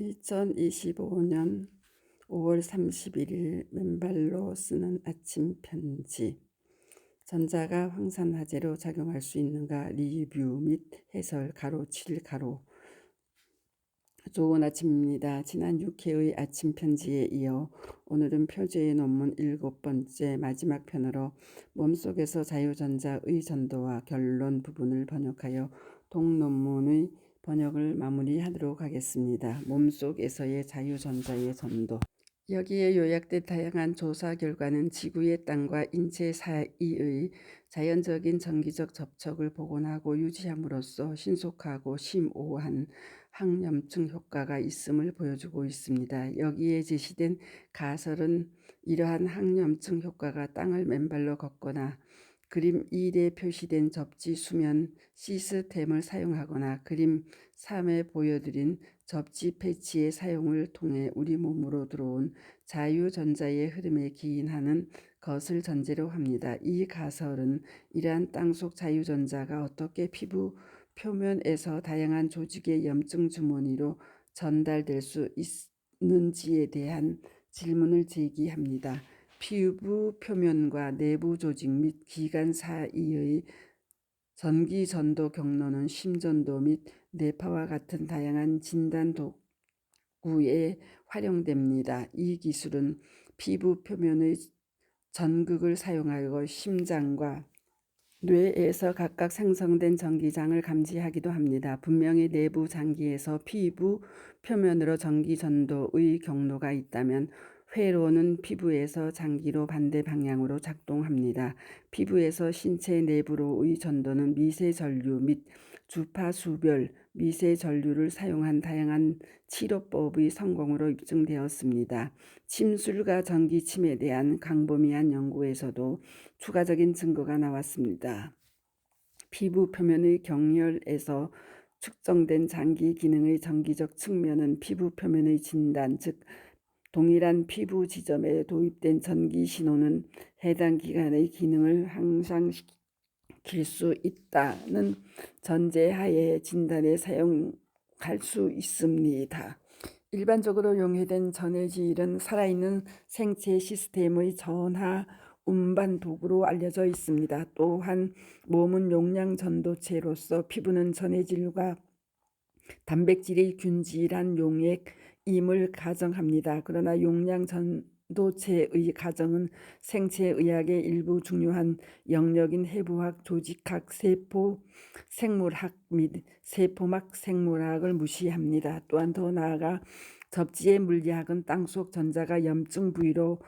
2025년 5월 31일 맨발로 쓰는 아침 편지. 전자가 황산화재로 작용할 수 있는가 리뷰 및 해설 가로 7 가로. 좋은 아침입니다. 지난 6회의 아침 편지에 이어 오늘은 표제의 논문 7번째 마지막 편으로 몸속에서 자유전자의 전도와 결론 부분을 번역하여 동논문의 번역을 마무리하도록 하겠습니다. 몸속에서의 자유전자의 전도. 여기에 요약된 다양한 조사 결과는 지구의 땅과 인체 사이의 자연적인 정기적 접촉을 복원하고 유지함으로써 신속하고 심오한 항염증 효과가 있음을 보여주고 있습니다. 여기에 제시된 가설은 이러한 항염증 효과가 땅을 맨발로 걷거나 그림 1에 표시된 접지 수면 시스템을 사용하거나 그림 3에 보여드린 접지 패치의 사용을 통해 우리 몸으로 들어온 자유전자의 흐름에 기인하는 것을 전제로 합니다. 이 가설은 이러한 땅속 자유전자가 어떻게 피부 표면에서 다양한 조직의 염증 주머니로 전달될 수 있는지에 대한 질문을 제기합니다. 피부 표면과 내부 조직 및 기관 사이의 전기 전도 경로는 심전도 및 뇌파와 같은 다양한 진단 도구에 활용됩니다. 이 기술은 피부 표면의 전극을 사용하여 심장과 뇌에서 각각 생성된 전기장을 감지하기도 합니다. 분명히 내부 장기에서 피부 표면으로 전기 전도의 경로가 있다면 회로는 피부에서 장기로 반대 방향으로 작동합니다. 피부에서 신체 내부로의 전도는 미세 전류 및 주파수별 미세 전류를 사용한 다양한 치료법의 성공으로 입증되었습니다. 침술과 전기침에 대한 광범위한 연구에서도 추가적인 증거가 나왔습니다. 피부 표면의 경혈에서 측정된 장기 기능의 정기적 측면은 피부 표면의 진단, 즉 동일한 피부 지점에 도입된 전기 신호는 해당 기관의 기능을 향상시킬 수 있다는 전제하에 진단에 사용할 수 있습니다. 일반적으로 용해된 전해질은 살아있는 생체 시스템의 전하 운반 도구로 알려져 있습니다. 또한 몸은 용량 전도체로서 피부는 전해질과 단백질의 균질한 용액임을 가정합니다. 그러나 용량 전도체의 가정은 생체의학의 일부 중요한 영역인 해부학, 조직학, 세포 생물학 및 세포막 생물학을 무시합니다. 또한 더 나아가 접지의 물리학은 땅속 전자가 염증 부위로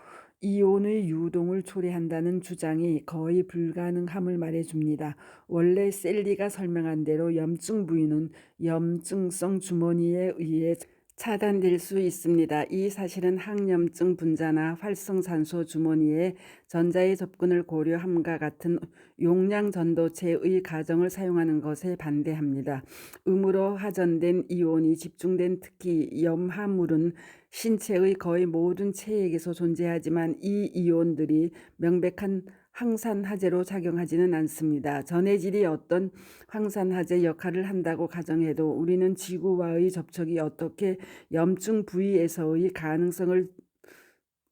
이온의 유동을 초래한다는 주장이 거의 불가능함을 말해줍니다. 원래 셀리가 설명한 대로 염증 부위는 염증성 주머니에 의해 차단될 수 있습니다. 이 사실은 항염증 분자나 활성산소 주머니에 전자의 접근을 고려함과 같은 용량 전도체의 가정을 사용하는 것에 반대합니다. 음으로 하전된 이온이 집중된 특히 염화물은 신체의 거의 모든 체액에서 존재하지만 이 이온들이 명백한 황산화재로 작용하지는 않습니다. 전해질이 어떤 황산화재 역할을 한다고 가정해도 우리는 지구와의 접촉이 어떻게 염증 부위에서의 가능성을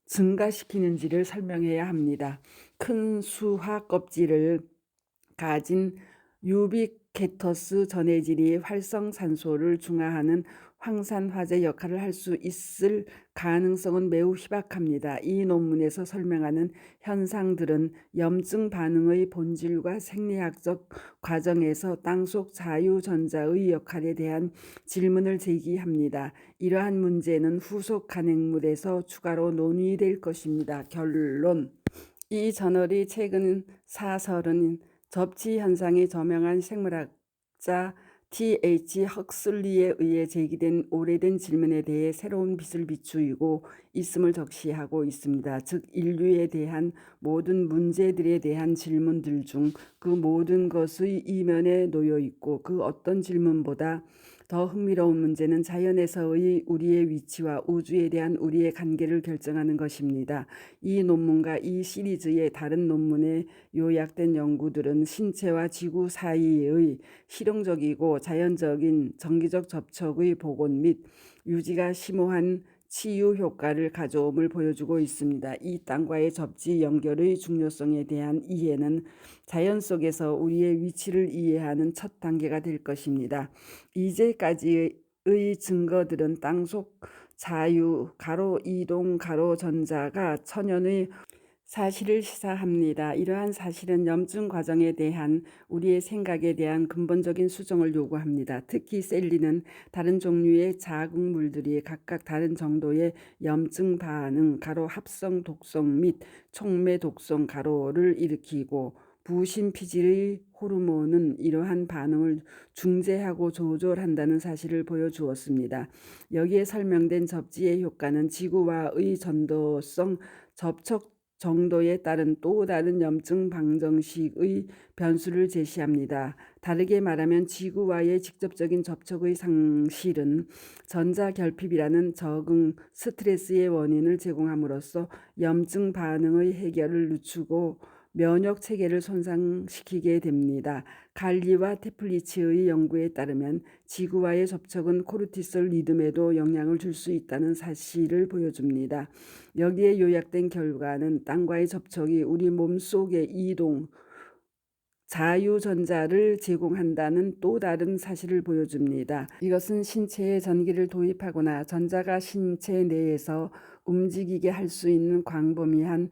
증가시키는지를 설명해야 합니다. 큰 수화 껍질을 가진 유비케터스 전해질이 활성산소를 중화하는 황산화재 역할을 할 수 있을 가능성은 매우 희박합니다. 이 논문에서 설명하는 현상들은 염증 반응의 본질과 생리학적 과정에서 땅속 자유전자의 역할에 대한 질문을 제기합니다. 이러한 문제는 후속 간행물에서 추가로 논의될 것입니다. 결론. 이 저널이 최근 사설은 접지 현상이 저명한 생물학자 T.H. 헉슬리에 의해 제기된 오래된 질문에 대해 새로운 빛을 비추고 있음을 적시하고 있습니다. 즉 인류에 대한 모든 문제들에 대한 질문들 중 그 모든 것의 이면에 놓여 있고 그 어떤 질문보다 더 흥미로운 문제는 자연에서의 우리의 위치와 우주에 대한 우리의 관계를 결정하는 것입니다. 이 논문과 이 시리즈의 다른 논문에 요약된 연구들은 신체와 지구 사이의 실용적이고 자연적인 정기적 접촉의 복원 및 유지가 심오한 치유 효과를 가져옴을 보여주고 있습니다. 이 땅과의 접지 연결의 중요성에 대한 이해는 자연 속에서 우리의 위치를 이해하는 첫 단계가 될 것입니다. 이제까지의 증거들은 땅속 자유, 이동, 전자가 천연의 사실을 시사합니다. 이러한 사실은 염증 과정에 대한 우리의 생각에 대한 근본적인 수정을 요구합니다. 특히 셀리는 다른 종류의 자극물들이 각각 다른 정도의 염증 반응, 합성 독성 및 촉매 독성, 를 일으키고 부신피질의 호르몬은 이러한 반응을 중재하고 조절한다는 사실을 보여주었습니다. 여기에 설명된 접지의 효과는 지구와의 전도성 접촉 정도에 따른 또 다른 염증 방정식의 변수를 제시합니다. 다르게 말하면 지구와의 직접적인 접촉의 상실은 전자결핍이라는 적응 스트레스의 원인을 제공함으로써 염증 반응의 해결을 늦추고 면역 체계를 손상시키게 됩니다. 갈리와 테플리치의 연구에 따르면 지구와의 접촉은 코르티솔 리듬에도 영향을 줄 수 있다는 사실을 보여줍니다. 여기에 요약된 결과는 땅과의 접촉이 우리 몸속의 이동, 자유전자를 제공한다는 또 다른 사실을 보여줍니다. 이것은 신체에 전기를 도입하거나 전자가 신체 내에서 움직이게 할 수 있는 광범위한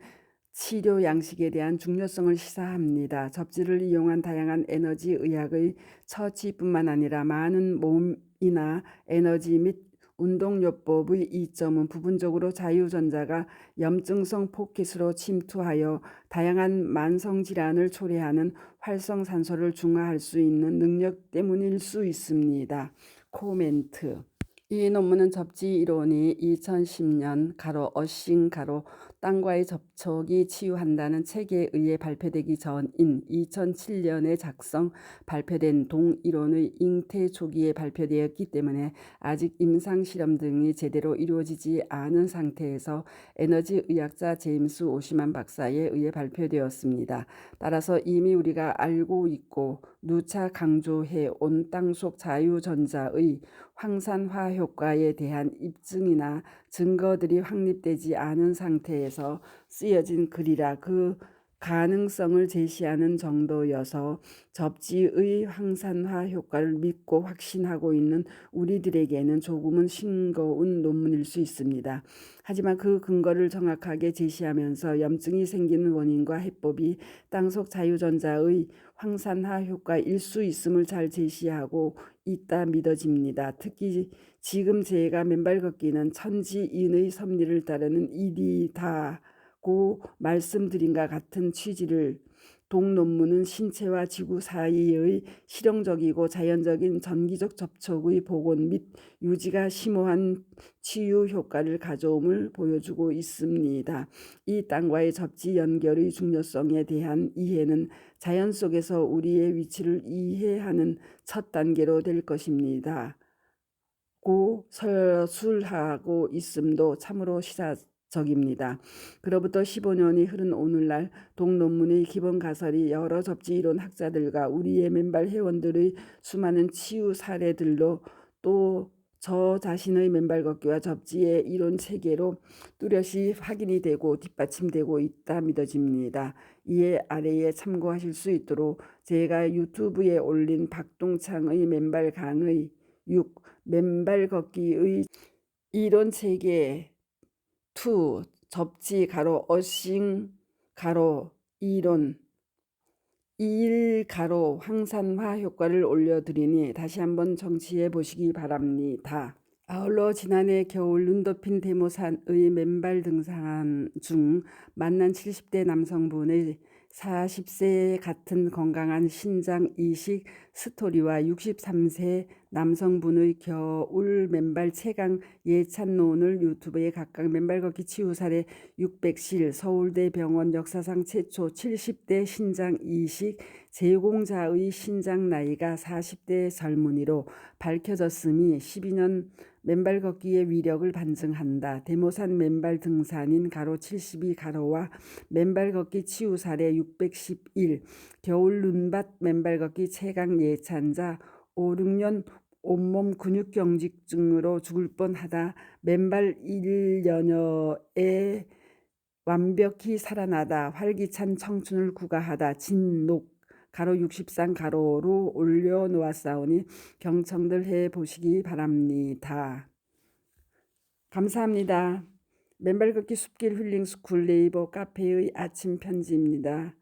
치료 양식에 대한 중요성을 시사합니다. 접지를 이용한 다양한 에너지 의학의 처치뿐만 아니라 많은 몸이나 에너지 및 운동요법의 이점은 부분적으로 자유전자가 염증성 포켓으로 침투하여 다양한 만성질환을 초래하는 활성산소를 중화할 수 있는 능력 때문일 수 있습니다. 코멘트. 이 논문은 접지 이론이 2010년 어싱 땅과의 접촉이 치유한다는 책에 의해 발표되기 전인 2007년에 발표된 동이론의 잉태 초기에 발표되었기 때문에 아직 임상실험 등이 제대로 이루어지지 않은 상태에서 에너지 의학자 제임스 오시만 박사에 의해 발표되었습니다. 따라서 이미 우리가 알고 있고 누차 강조해 온 땅속 자유전자의 황산화 효과에 대한 입증이나 증거들이 확립되지 않은 상태에서 쓰여진 글이라 그 가능성을 제시하는 정도여서 접지의 황산화 효과를 믿고 확신하고 있는 우리들에게는 조금은 싱거운 논문일 수 있습니다. 하지만 그 근거를 정확하게 제시하면서 염증이 생기는 원인과 해법이 땅속 자유전자의 황산화 효과일 수 있음을 잘 제시하고 있다 믿어집니다. 특히 지금 제가 맨발 걷기는 천지인의 섭리를 따르는 일이다고 말씀드린과 같은 취지를 동논문은 신체와 지구 사이의 실용적이고 자연적인 전기적 접촉의 복원 및 유지가 심오한 치유 효과를 가져옴을 보여주고 있습니다. 이 땅과의 접지 연결의 중요성에 대한 이해는 자연 속에서 우리의 위치를 이해하는 첫 단계로 될 것입니다. 고 서술하고 있음도 참으로 시사적입니다. 그로부터 15년이 흐른 오늘날 동논문의 기본 가설이 여러 접지이론 학자들과 우리의 맨발 회원들의 수많은 치유 사례들로 또 저 자신의 맨발 걷기와 접지의 이론 체계로 뚜렷이 확인이 되고 뒷받침되고 있다 믿어집니다. 이에 아래에 참고하실 수 있도록 제가 유튜브에 올린 박동창의 맨발 강의 6. 맨발 걷기의 이론 체계 2. 접지 어싱 이론 1 황산화 효과를 올려드리니 다시 한번 정치해 보시기 바랍니다. 아울러 지난해 겨울 눈 덮인 대모산의 맨발 등산 중 만난 70대 남성분의 40세 같은 건강한 신장 이식 스토리와 63세 남성분의 겨울 맨발 체강 예찬론을 유튜브에 각각 맨발 걷기 치유 사례 600실 서울대 병원 역사상 최초 70대 신장 이식 제공자의 신장 나이가 40대 젊은이로 밝혀졌음이 12년 맨발 걷기의 위력을 반증한다. 대모산 맨발 등산인 가로 72 가로와 맨발 걷기 치유 사례 611 겨울 눈밭 맨발 걷기 최강 예찬자 5, 6년 온몸 근육경직증으로 죽을 뻔하다 맨발 1년여에 완벽히 살아나다 활기찬 청춘을 구가하다 진녹 가로 63 가로로 올려놓았사오니 경청들 해보시기 바랍니다. 감사합니다. 맨발 걷기 숲길 힐링 스쿨 네이버 카페의 아침 편지입니다.